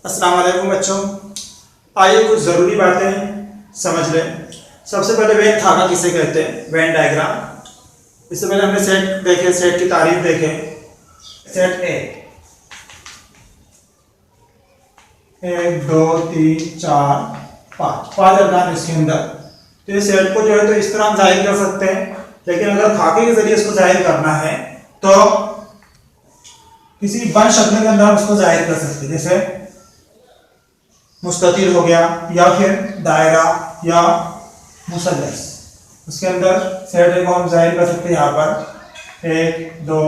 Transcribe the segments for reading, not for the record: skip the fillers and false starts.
अस्सलाम वालेकुम बच्चों, आइए कुछ ज़रूरी बातें समझ लें। सबसे पहले वेन थाका किसे कहते हैं, वेन डायग्राम। इससे पहले हमने सेट देखे, सेट की तारीफ देखे। सेट ए 1 2 3 4 5 अरकान इसके अंदर। तो इस सेट को जो है तो इस तरह हम जाहिर कर सकते हैं, लेकिन अगर खाके के जरिए इसको जाहिर करना है तो किसी बंद शक्ल के अंदर हम इसको जाहिर कर सकते हैं, जैसे मुस्ततिल हो गया या फिर दायरा या मुसल्लस। उसके अंदर सेट ए को हम जाहिर कर सकते हैं यहाँ पर 1 2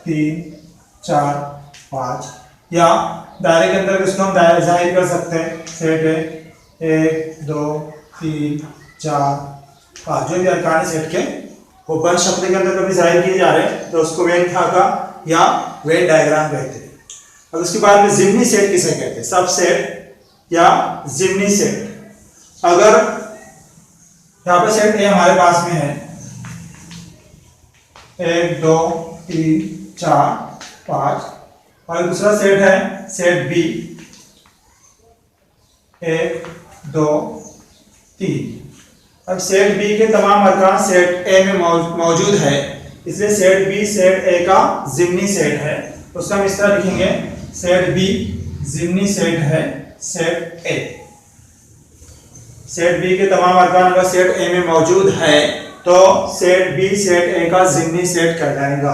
3 4 5, या दायरे के अंदर इसको हम जाहिर कर सकते हैं सेट ए 1 2 3 4 5। जो भी अरकान सेट के वो बंद शक्ल के अंदर कभी जाहिर किए जा रहे हैं तो उसको वेन थाका या वेन डायग्राम कहते हैं। अब उसके बाद में जिम्नी सेट किसे कहते हैं, सब सेट या जिम्नी सेट। अगर यहाँ पे सेट ए हमारे पास में है 1 2 3 4 5, और दूसरा सेट है सेट बी 1 2 3। अब सेट बी के तमाम अरकान सेट ए में मौजूद है, इसलिए सेट बी सेट ए का जिम्नी सेट है। उसका हम इस तरह लिखेंगे, सेट बी जिम्नी सेट है सेट ए। सेट बी के तमाम अरकान अगर सेट ए में मौजूद है तो सेट बी सेट ए का जिम्नी सेट कहलाएगा।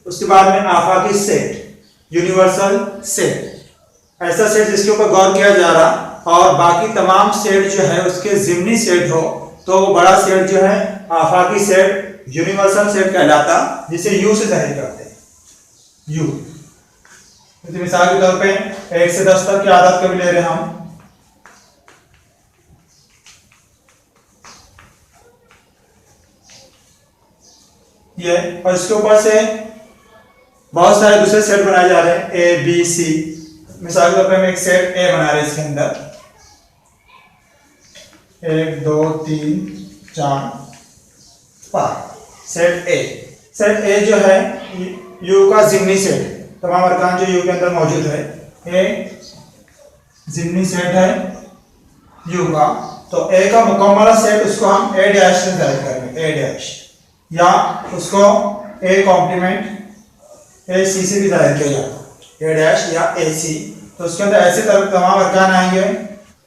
उसके बाद में आफाकी सेट, यूनिवर्सल सेट, ऐसा सेट जिसके ऊपर गौर किया जा रहा और बाकी तमाम सेट जो है उसके जिम्नी सेट हो तो वो बड़ा सेट जो है आफाकी सेट, यूनिवर्सल सेट कहलाता, जिसे यू से जाहिर करते हैं, यू। तो मिसाल के तौर पे 1 से 10 तक की आदत कभी ले रहे हैं हम, ये, और इसके ऊपर से बहुत सारे दूसरे सेट बनाए जा रहे हैं ए बी सी। मिसाल के तौर पे हम एक सेट ए बना रहे हैं, इसके अंदर 1 2 3 4 5 सेट ए। सेट ए जो है यू का जिम्नी सेट, तमाम अरकान जो यू के अंदर मौजूद है, ए जिम्नी सेट है यू का। तो ए का मुकम्मल सेट उसको हम ए डैश से जाहिर करेंगे, ए डैश, या उसको ए कॉम्प्लीमेंट ए सी से भी जाहिर किया जाता है, ए डैश या ए सी। तो उसके अंदर ऐसे तमाम अरकान आएंगे,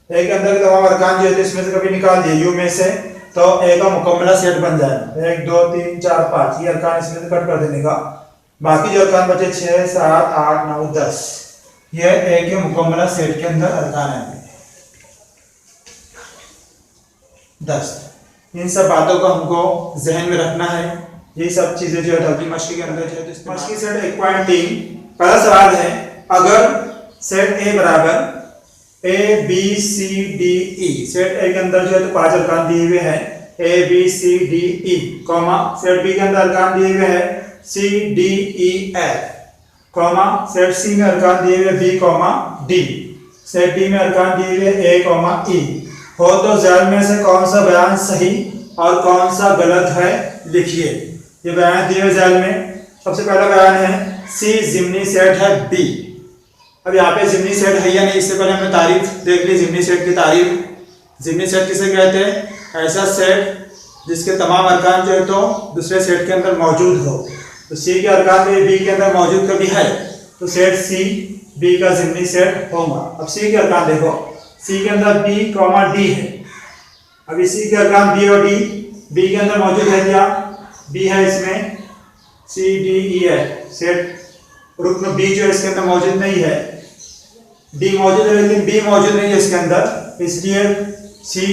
ए के अंदर के तमाम अरकान जो है इसमें से कभी निकाल दिए यू में से तो ए का मुकम्मल सेट बन जाएगा। 1 2 3 4 5 ये अरकान इसमें से कट कर देने का, बाकी जो अरकान बचे 6 7 8 9 10 ये ए के मुकम्मल सेट के अंदर अरकान आएंगे 10। इन सब बातों को हमको जहन में रखना है। ये सब चीजें जो है हल्की मशक़ के अंदर जो है मशक़ सेट 1.3। पहला सवाल है, अगर सेट ए बराबर A B C D E, set A के अंदर जो है तो 5 अरकान दिए हुए हैं A B C D E, comma set B के अंदर अरकान दिए हुए हैं C D E F, comma set C में अरकान दिए हुए B comma D, set D में अरकान दिए हुए ए कॉमा ई हो, तो ज़ैल में से कौन सा बयान सही और कौन सा गलत है लिखिए। ये बयान दिए हुए ज़ैल में सबसे पहला बयान है सी जिम्नी सेट है बी। अब यहाँ पे जिम्नी सेट है या नहीं, इससे पहले हमने तारीफ देख ली जिम्नी सेट की तारीफ। जिम्नी सेट किसे कहते हैं, ऐसा सेट जिसके तमाम अरकान जो है तो दूसरे सेट के अंदर मौजूद हो। तो सी के अरकान में बी के अंदर मौजूद कभी है तो सेट सी बी का जिम्नी सेट होगा। अब सी के अरकान देखो, सी के अंदर बी कॉमा डी है। अब इसी के अरकान बी और डी बी के अंदर मौजूद है, क्या बी है इसमें, सी डी ई है, सेट रुकन बी जो है इसके अंदर मौजूद नहीं है, डी मौजूद है लेकिन बी मौजूद नहीं है इसके अंदर, इसलिए सी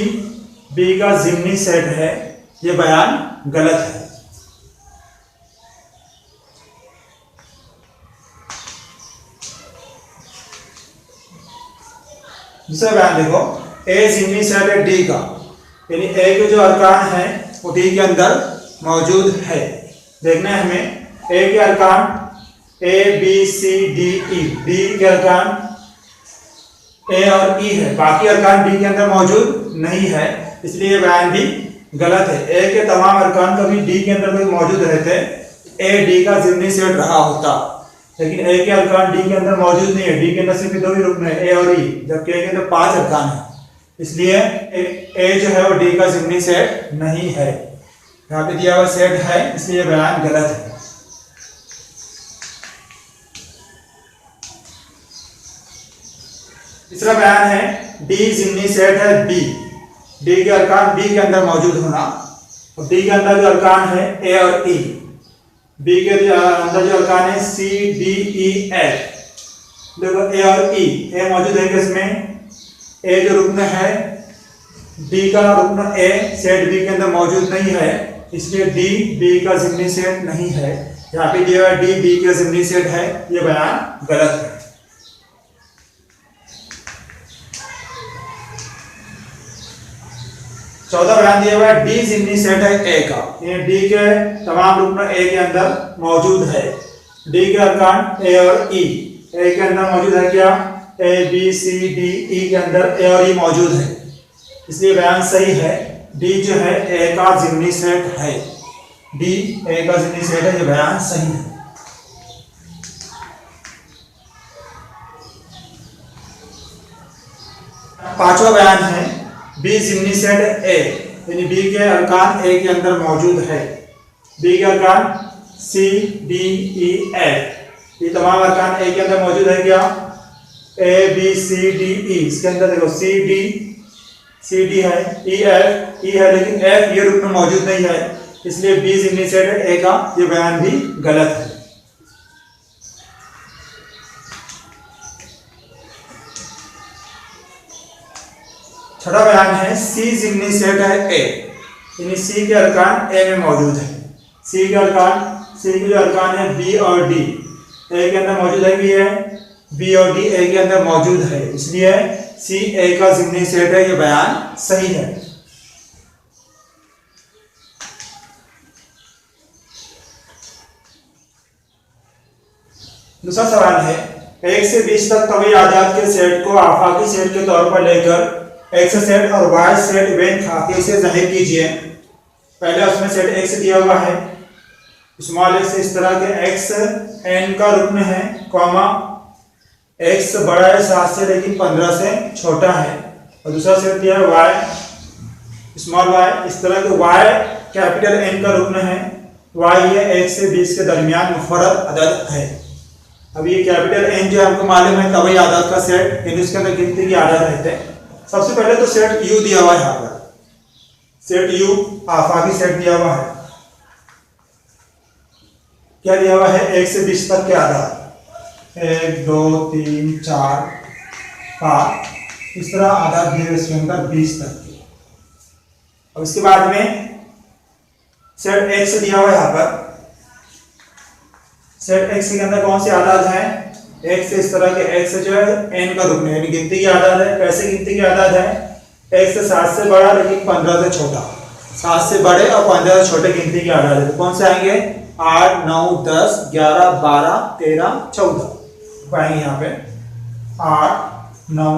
बी का जिम्नी सेट है। ये बयान गलत है। दूसरा बयान देखो, ए जिम्नी सेट है डी का, यानी ए के जो अरकान है वो डी के अंदर मौजूद है। देखना है हमें ए के अरकान A B C D E, D के अरकान ए और ई है, बाकी अरकान डी के अंदर मौजूद नहीं है, इसलिए ये बयान भी गलत है। ए के तमाम अरकान कभी डी के अंदर मौजूद रहते, ए डी का जिम्नी सेट रहा होता, लेकिन ए के अरकान डी के अंदर मौजूद नहीं है। डी के अंदर सिर्फ दो ही रुकन है, ए और ई, जबकि ए के अंदर 5 अरकान है। इसलिए ए जो है वो डी का ज़िमनी सेट नहीं है। यहाँ पे दिया हुआ सेट है, इसलिए बयान गलत है। तीसरा बयान है डी ज़िमनी सेट है बी। डी के अरकान बी के अंदर मौजूद होना, और डी के अंदर जो अरकान है ए और ई। बी के अंदर जो अरकान है सी डी ई एफ, देखो ए और ई, ए मौजूद है किसमें? ए जो रुकन है, डी का रुकन ए सेट बी के अंदर मौजूद नहीं है, इसलिए डी बी का ज़िमनी सेट नहीं है। यहाँ पे दिया हुआ डी बी का ज़िमनी सेट है, ये बयान गलत है। चौथा बयान दिया हुआ है डी ज़िमनी सेट है ए का। ये डी के तमाम रुकन ए के अंदर मौजूद है। डी के अरकान ए और ई, ए के अंदर मौजूद है क्या? ए बी सी डी ई के अंदर ए और ई मौजूद है, इसलिए बयान सही है। डी जो है ए का ज़िमनी सेट है। डी ए का ज़िमनी सेट है, ये बयान सही है। पांचवा बयान है बी ज़िमनी सेट ए, यानी बी के अरकान ए के अंदर मौजूद है। बी के अरकान सी डी ई एफ, ये तमाम अरकान ए के अंदर मौजूद है क्या? ए बी सी डी ई, इसके अंदर देखो सी डी है, ई एफ ई है, लेकिन एफ ये रुकन मौजूद नहीं है, इसलिए बी ज़िमनी सेट है ए का, ये बयान भी गलत है। छठा बयान है सी ज़िमनी सेट है ए, यानी सी के अरकान ए में मौजूद है। सी के जो अरकान है बी और डी, ए के अंदर मौजूद है, बी और डी ए के अंदर मौजूद है, इसलिए सी ए का ज़िमनी सेट है, ये बयान सही है। दूसरा सवाल है 1 से 20 तक तभी आजाद के सेट को आफाकी सेट के तौर पर लेकर एक्स सेट और वाई सेट वेन खाके से जाहिर कीजिए। पहले उसमें सेट एक्स दिया हुआ है, स्मॉल एक्स, इस तरह के एक्स एन का रुकन है, कॉमा एक्स बड़ा है 7 से लेकिन 15 से छोटा है, और दूसरा सेट दिया है वाई स्मॉल वाई, इस तरह के वाई कैपिटल एन का रुकन है, वाई ये 1 से 20 के दरमियान मुफर्रद अदद है। अब ये कैपिटल एन जो हमको मालूम है तभी आदाद का सेट, यानी उसके अंदर गिनती की आदाद रहते हैं। सबसे पहले तो सेट यू दिया हुआ है, यहाँ पर सेट यू आफाकी सेट दिया हुआ है। क्या दिया हुआ है? 1 से 20 तक के आदाद, 1 2 3 4 5, इस तरह आदाद दिए इसके अंदर 20 तक के। अब इसके बाद में सेट एक्स दिया हुआ है, यहाँ पर सेट एक्स के अंदर कौन से आदाद हैं? एक्स इस तरह के एक्स जो है एन का रुकन है, यानी गिनती की आदाद है। कैसे गिनती की आदाद है? एक्स 7 से बड़ा लेकिन 15 से छोटा, 7 से बड़े और 15 से छोटे गिनती की आदाद है। तो कौन से आएंगे? 8 9 10 11 12 13 14 पाएंगे यहाँ पे 8 9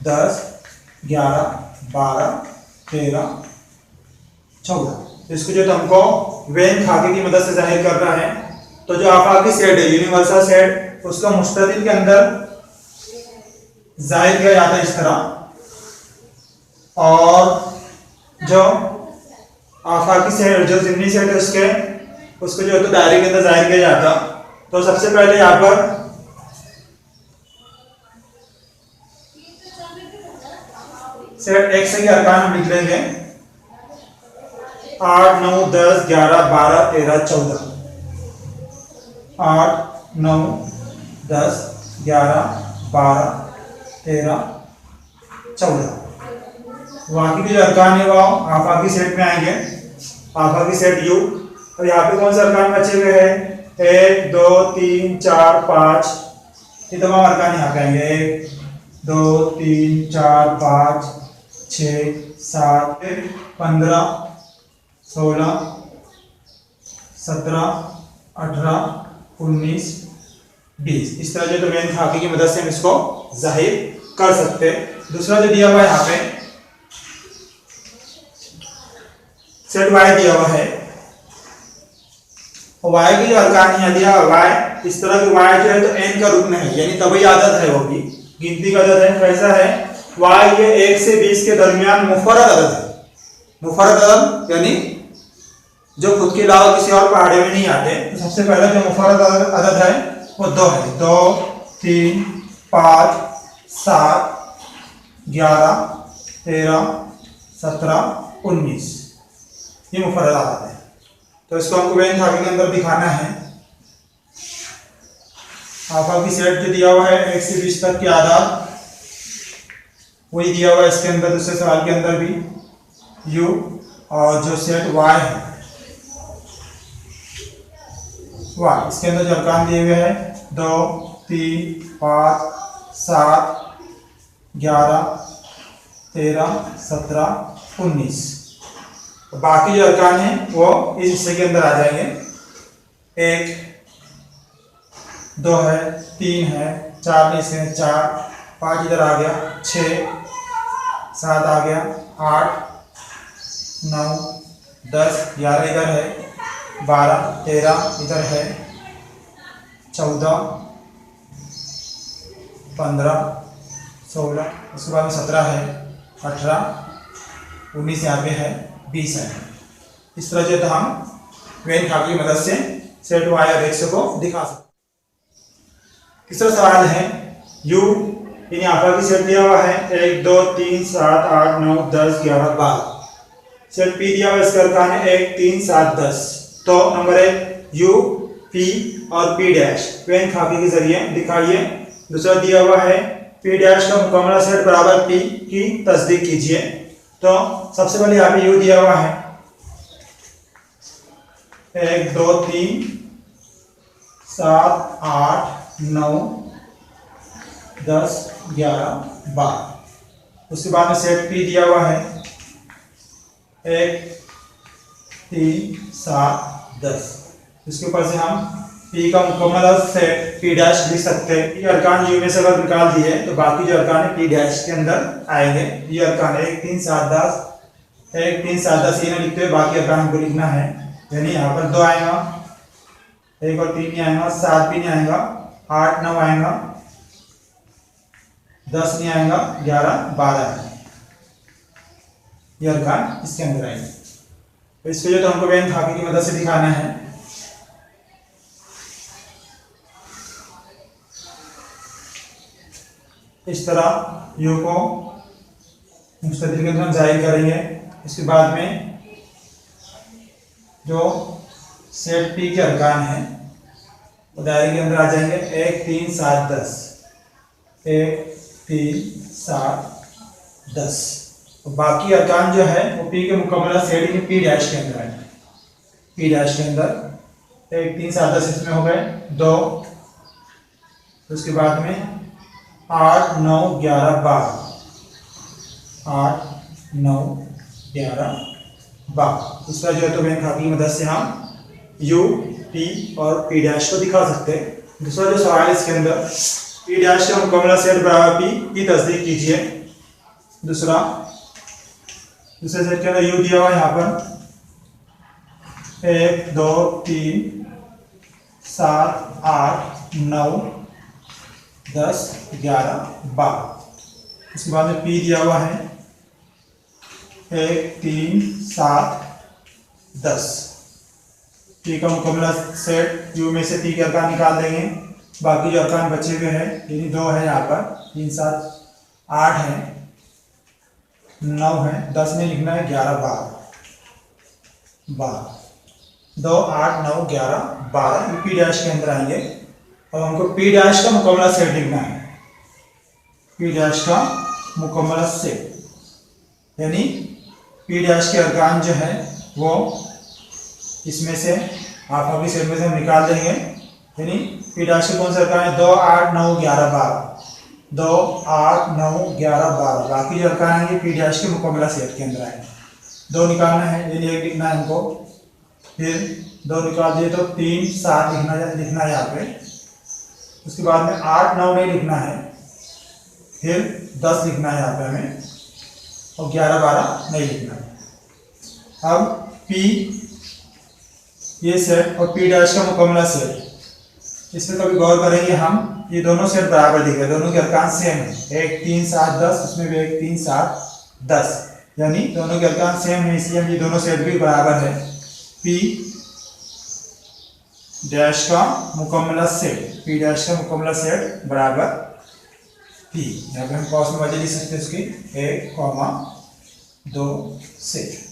10 11 12 13 14। इसको जो हमको वेन खाके की मदद से जाहिर करना है, तो जो आफाकी सेट है यूनिवर्सल सेट, उसका मुस्ततिल के अंदर जाहिर किया जाता है इस तरह, और जो आफाकी सेट जो ज़िमनी सेट है उसको जो है तो दायरे के अंदर जाहिर किया जाता। तो सबसे पहले यहाँ पर सेट एक्स के अरकान हम लिख लेंगे 8 9 10 11 12 13 14। 8 9 10 11 12 13 14। बाकी के जो अरकान है वो आफाकी सेट में आएंगे, आफाकी सेट यू। और यहाँ पे कौन सा अरकान बचे हुए हैं? 1 2 3 4 5, ये तमाम अरकान यहाँ पे आएंगे। 1 2 3 4 5 6 7 15 16 17 18 19 20, इस तरह जो तो वेन खाकी की मदद से हम इसको जाहिर कर सकते हैं। दूसरा जो दिया हुआ है यहाँ पे सेट वाई दिया हुआ है, और y की जो अरकान यहाँ दिया y, इस तरह के y जो है तो n का रुकन है, यानी तभी आदत है, वो भी गिनती का आदत है। कैसा है y, ये 1 से 20 के दरमियान मुफर्रद अदद है। मुफर्रद अदद यानी जो खुद के अलावा किसी और पहाड़े में नहीं आते। तो सबसे पहले जो मुफर्रद अदद है वो 2 है। 2, 3, 5, 7, 11, 13, 17, 19, ये मुफर्रद अदद है। तो इसको हमको वेन खाकी के अंदर दिखाना है। आफा की सेट जो दिया हुआ है 1 से 20 तक के आदाद, वही दिया हुआ है इसके अंदर, दूसरे सवाल के अंदर भी u, और जो सेट y है y, इसके अंदर जो अरकान दिए हुए हैं 2, 3, 5, 7, 11, 13, 17, 19। बाकी जो अरकान हैं वो इस हिस्से के अंदर आ जाएंगे। 1, 2 है, 3 है, 4 इसके 4, 5 इधर आ गया, 6, 7 आ गया, 8, 9, 10, 11 इधर है, 12, 13 इधर है, 14, 15, 16, उसके बाद में 17 है, 18, 19 यहाँ पे है, 20 है। इस तरह जो हम वेन खाकी की मदद से सेट y और x को दिखा सकते। तीसरा सवाल है u, यानी आफा की सेट दिया हुआ है 1, 2, 3, 7, 8, 9, 10, 11, 12। सेट p दिया हुआ इसका अरकान है 1, 3, 7, 10। तो नंबर 1 u, p और p डैश वेन खाकी के जरिए दिखाइए। दूसरा दिया हुआ है p डैश का मुकम्मल सेट बराबर p की तस्दीक कीजिए। तो सबसे पहले यहाँ पे u दिया हुआ है 1, 2, 3, 7, 8, 9, 10, 11, 12। उसके बाद में सेट p दिया हुआ है 1, 3, 7, 10। इसके ऊपर से हम p का मुकम्मल सेट p डैश लिख सकते हैं। ये अरकान u में से अगर निकाल दिए तो बाकी जो अरकान है p डैश के अंदर आएंगे। ये अरकान 1, 3, 7, 10, 1, 3, 7, 10 ये ना लिखते हुए बाकी अरकान हमको लिखना है। यानी यहाँ पर 2 आएगा, 1 और 3 नहीं आएगा, 7 भी नहीं आएगा, 8, 9 आएगा, 10 नहीं आएगा, 11, 12 आएगा। ये अरकान इसके अंदर आएंगे। तो इसको जो तो हमको वेन खाकी की मदद से दिखाना है। इस तरह u को मुस्ततिल के अंदर हम जाहिर करेंगे। इसके बाद में जो सेट p के अरकान हैं वो दायरे के अंदर आ जाएंगे। 1, 3, 7, 10, 1, 3, 7, 10। तो बाकी अरकान जो है वो p के मुकम्मल सेट में p डैश के अंदर आएंगे। p डैश के अंदर 1, 3, 7, 10 इसमें हो गए 2। उसके बाद में 8, 9, 11, 12, 8, 9, 11, 12। इसका जो है तो वेन खाकी की मदद से हम u, p और p डैश को दिखा सकते हैं। दूसरा जो सवाल है इसके अंदर p डैश का मुकम्मल सेट बराबर p की तस्दीक कीजिए। दूसरे सेट के अंदर u दिया हुआ है यहाँ पर 1, 2, 3, 7, 8, 9, 10, 11, 12। इसके बाद में p दिया हुआ है 1, 3, 7, 10। p का मुकम्मल सेट u में से p के अरकान निकाल देंगे। बाकी जो अरकान बचे हुए हैं यानी 2 है यहाँ पर, 3, 7, 8 है, 9 है, 10 नहीं लिखना है, 11, 12, 2, 8, 9, 11, 12 p डैश के अंदर आएंगे। अब हमको p डैश का मुकम्मल सेट लिखना है। p डैश का मुकम्मल सेट यानी p डैश के अरकान जो है वो इसमें से आप अभी सेट में से हम निकाल देंगे। यानी p डैश के कौन से अरकान है 2, 8, 9, 11, 12, 2, 8, 9, 11, 12। बाकी जो अरकान आएंगे p डैश के मुकम्मल सेट के अंदर आएंगे। 2 निकालना है, यानी 1 लिखना है हमको, फिर 2 निकाल दिए तो 3, 7 लिखना है यहाँ पे। उसके बाद में 8, 9 नहीं लिखना है, फिर 10 लिखना है यहाँ पे हमें, और 11, 12 नहीं लिखना है। अब p ये सेट और पी डैश का मुकम्मला सेट, इस पर कभी गौर करेंगे हम। ये दोनों सेट बराबर दिख रहे हैं, दोनों के अरकान सेम है, 1 3 7 10, उसमें भी 1 3 7 10, यानी दोनों के अरकान सेम है, इसलिए ये दोनों सेट भी बराबर है। पी डैश का मुकम्मला सेट, पी डैश का मुकम्मला सेट बराबर पी, यहाँ पे हम कॉस में वजह लिख सकते हैं उसकी 1, 2 सेट।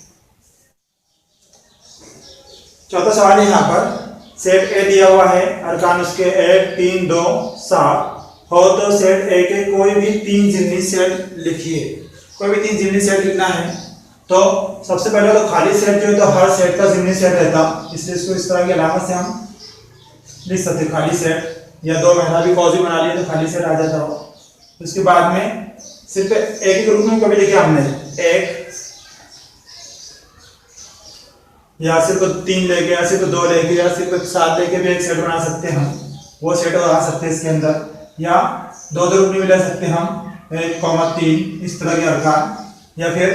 चौथा सवाल यहाँ पर सेट ए दिया हुआ है, अरकान उसके 1 3 2 7 हो तो सेट ए के कोई भी 3 जिम्नी सेट लिखिए। कोई भी 3 जिम्नी सेट लिखना है तो सबसे पहले तो खाली सेट जो है तो हर सेट का जिम्नी सेट रहता, इसलिए इसको इस तरह की अलामत से हम लिख सकते खाली सेट, या 2 महीना भी कॉज बना लिए तो खाली सेट आ जाता हो। उसके बाद में सिर्फ एक ही ग्रुप में कभी लिखे हमने 1 या सिर्फ 3 लेके या सिर्फ 2 लेके या सिर्फ 7 लेके भी एक सेट बना सकते हैं हम, वो सेट बना सकते हैं इसके अंदर, या 2 ग्रुप में भी ले सकते हैं हम 1, 3 इस तरह के अरकान, या फिर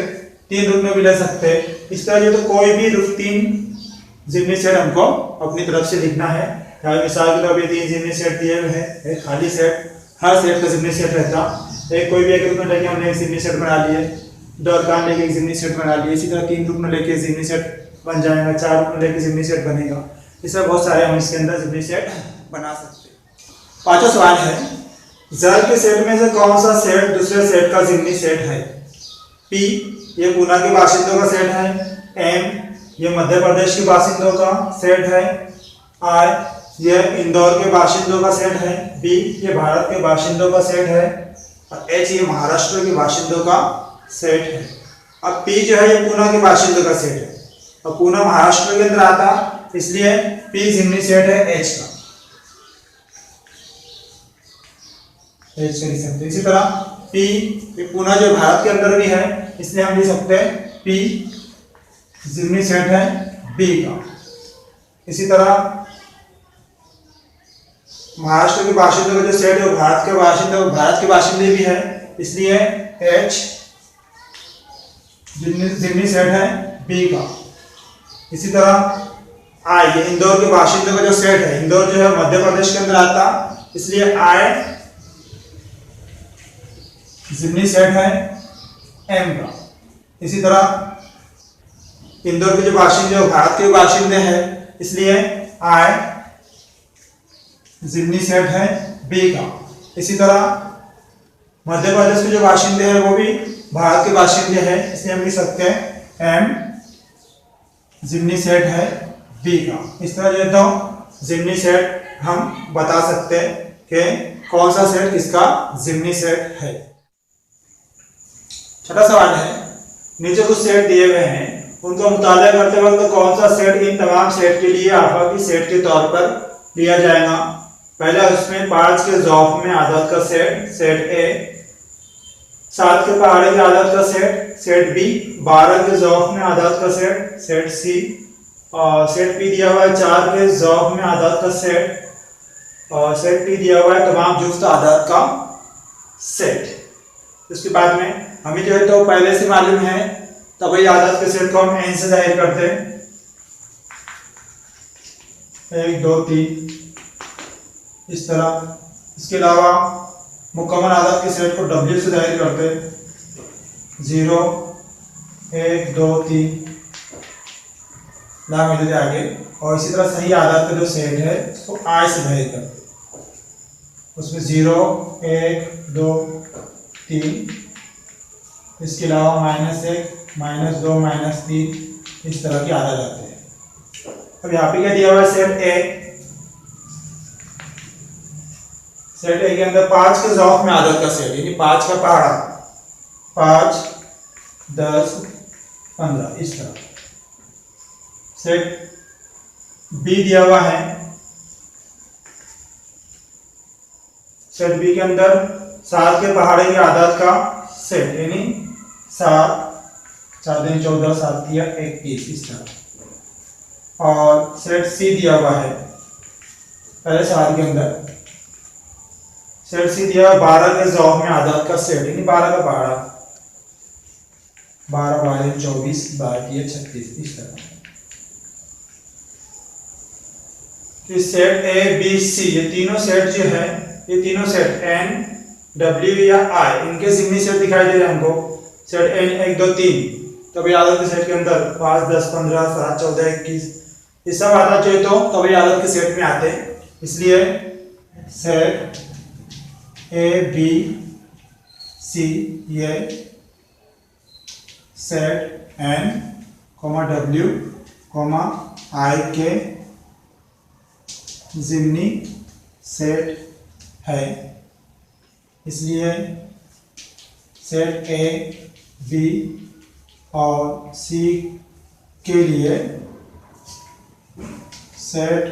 3 ग्रुप में भी ले सकते हैं। इस तरह जो तो कोई भी 3 जिम्नी सेट हमको अपनी तरफ से लिखना है। मिसाल के तौर पर 3 जिम्नी सेट दिए हुए हैं, एक खाली सेट, हर सेट का जिम्नी सेट रहता, एक कोई भी एक ग्रुप में लेके हमने एक जिम्नी सेट बना लिए, 2 अरकान लेके एक जिम्नी सेट बना लिए, इसी तरह 3 ग्रुप में लेके जिम्नी सेट बन जाएगा, 4 ग्रुप में लेके जिम्नी सेट बनेगा। इस तरह बहुत सारे हम इसके अंदर जिम्नी सेट बना सकते हैं। पांचवा सवाल है, जर के सेट में से कौन सा सेट दूसरे सेट का जिम्नी सेट है? पी ये पूना के बाशिंदों का सेट है, एम ये मध्य प्रदेश के बाशिंदों का सेट है, आई ये इंदौर के बाशिंदों का सेट है, बी ये भारत के बाशिंदों का सेट है, और एच ये महाराष्ट्र के बाशिंदों का सेट है। अब पी जो है ये पूना के बाशिंदों का सेट है, और पूना महाराष्ट्र के अंदर आता, इसलिए पी जिम्नी सेट है एच का, एच का लिख सकते हैं। इसी तरह पी पूना जो भारत के अंदर भी है, इसलिए हम लिख सकते हैं पी जिम्नी सेट है बी का। इसी तरह महाराष्ट्र के बाशिंदों का जो सेट है वो भारत के बाशिंदे भी है, इसलिए एच जिम्नी सेट है बी का। इसी तरह आई ये इंदौर के बाशिंदों का जो सेट है, इंदौर जो है मध्य प्रदेश के अंदर आता, इसलिए आई जिम्नी सेट है एम का। इसी तरह इंदौर के जो बाशिंदे भारत के बाशिंदे हैं, इसलिए आई जिम्नी सेट है बी का। इसी तरह मध्य प्रदेश के जो बाशिंदे हैं वो भी भारत के बाशिंदे हैं, इसलिए हम लिख सकते हैं एम जिम्नी सेट है बी का। इस तरह जो तो जिम्नी सेट हम बता सकते हैं कि कौन सा सेट किसका जिम्नी सेट है। छठा सवाल है, नीचे कुछ सेट दिए हुए हैं, उनका मुताला करते वक्त कौन सा सेट इन तमाम सेट के लिए आफाकी सेट के तौर पर लिया जाएगा? पहला उसमें 5 के ज़ौफ में आदत का सेट, सेट ए, 7 के पहाड़े के आदत का सेट, सेट बी, 12 के ज़ौफ में आदत का सेट, सेट सी, और सेट पी दिया हुआ है 4 के ज़ौफ में आदत का सेट, और सेट पी दिया हुआ है तमाम जुफ्त आदत का सेट। उसके बाद में हमें जो है तो पहले से मालूम है, तब वही आदत के सेट को हम एन से जाहिर करते हैं, 1 2 3 इस तरह। इसके अलावा मुकम्मल आदत के सेट को डब्ल्यू से जाहिर करते हैं, 0 1 2 3 ना मिलते आगे। और इसी तरह सही आदत का जो सेट है उसको आई से जाहिर करते हैं, उसमें 0 1 2 3, इसके अलावा -1 -2 -3 इस तरह की आदत आते हैं। अब यहाँ पे क्या दिया हुआ है सेट ए, सेट ए के अंदर 5 के ज़ौफ में आदत का सेट, यानी 5 का पहाड़ा, 5 10 15 इस तरह। सेट बी दिया हुआ है, सेट बी के अंदर 7 के पहाड़े की आदत का सेट, यानी 7 4 दिन 14 7 किया 21 इस तरह। और सेट सी दिया हुआ है पहले साल के अंदर, सेट सी दिया 12 के ज़ौफ में आदत का सेट, यानी 12 का पहाड़ा, 12 12 24 12 36 इस तरह। कि सेट ए बी सी ये तीनों सेट जो है, ये तीनों सेट एन डब्ल्यू या आई, इनके जिम्नी सेट दिखाई दे रहे हैं हमको। सेट एन 1 2 3, तभी आदत के सेट के अंदर 5 10 15 7 14 21 ये सब आता चाहिए, तो तभी आदत के सेट में आते हैं। इसलिए सेट ए बी सी ये सेट एन डब्ल्यू आई के जिम्नी सेट है। इसलिए सेट ए बी और सी के लिए सेट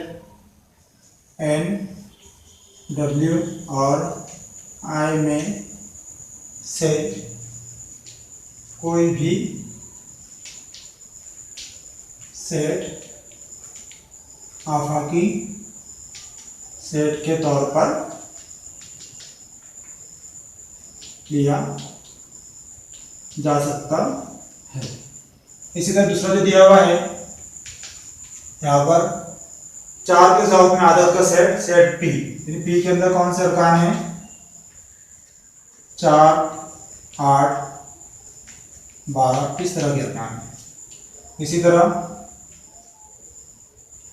एन डब्ल्यू और आई में से कोई भी सेट आफाकी सेट के तौर पर लिया जा सकता है। इसी तरह दूसरा जो दिया हुआ है यहाँ पर 4 के साथ में आदत का सेट, सेट पी, पी के अंदर कौन से अरकान है? 4 8 12 इस तरह के अरकान है। इसी तरह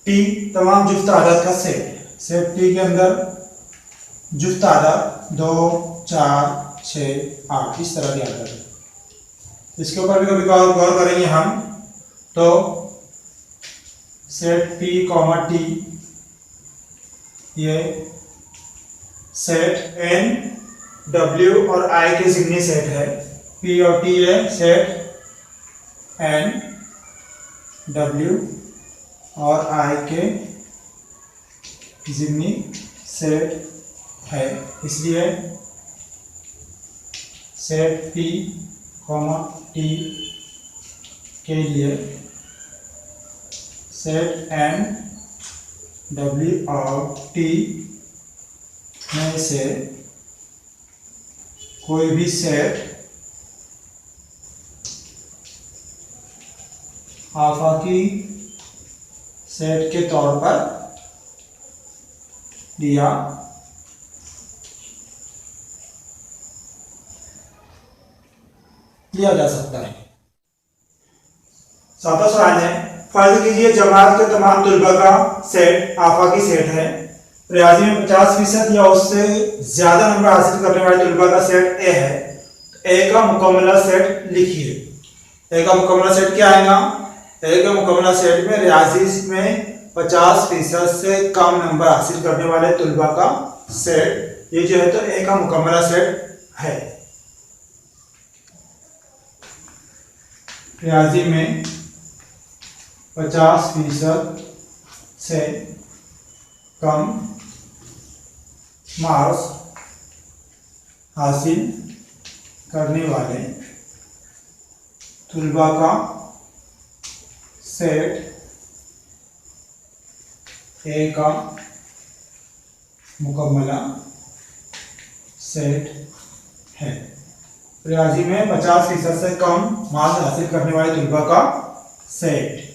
टी तमाम जुफ्त आदत का सेट, सेट टी के अंदर जुफ्त आदत 2 4 6 8 इस तरह की आदत है। इसके ऊपर भी कभी गौर करेंगे हम, तो सेट पी कॉमा टी ये सेट एन डब्ल्यू और आई के जिम्नी सेट है। पी और टी है सेट एन डब्ल्यू और आई के जिम्नी सेट है। इसलिए सेट पी कॉमा टी के लिए सेट एन डब्ल्यू और टी में से कोई भी सेट आफाकी सेट के तौर पर लिया जा सकता है। सातवां सवाल है, फर्ज कीजिए जमात के तमाम तुलबा का सेट आफाकी सेट है। रियाजी में 50% या उससे ज्यादा नंबर हासिल करने वाले तुलबा का सेट ए है। ए का मुकम्मला सेट लिखिए। ए का मुकम्मला सेट क्या आएगा? ए के मुकम्मला सेट में रियाजी में 50% से कम नंबर हासिल करने वाले तुलबा का सेट, ये जो है तो ए का मुकम्मला सेट है। रियाजी में 50% से कम मार्क्स हासिल करने वाले तुलबा का सेट ए का मुकम्मला सेट है। रियाजी में 50% से कम मार्क्स हासिल करने वाले तुलबा का सेट,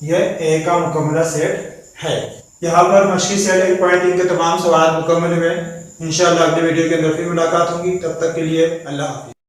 यह ए का मुकम्मला सेट है। यहाँ पर मशकी सेट 1.3 के तमाम सवाल मुकम्मल हुए। इंशाअल्लाह अगले वीडियो के अंदर फिर मुलाकात होगी। तब तक के लिए अल्लाह हाफ़िज़।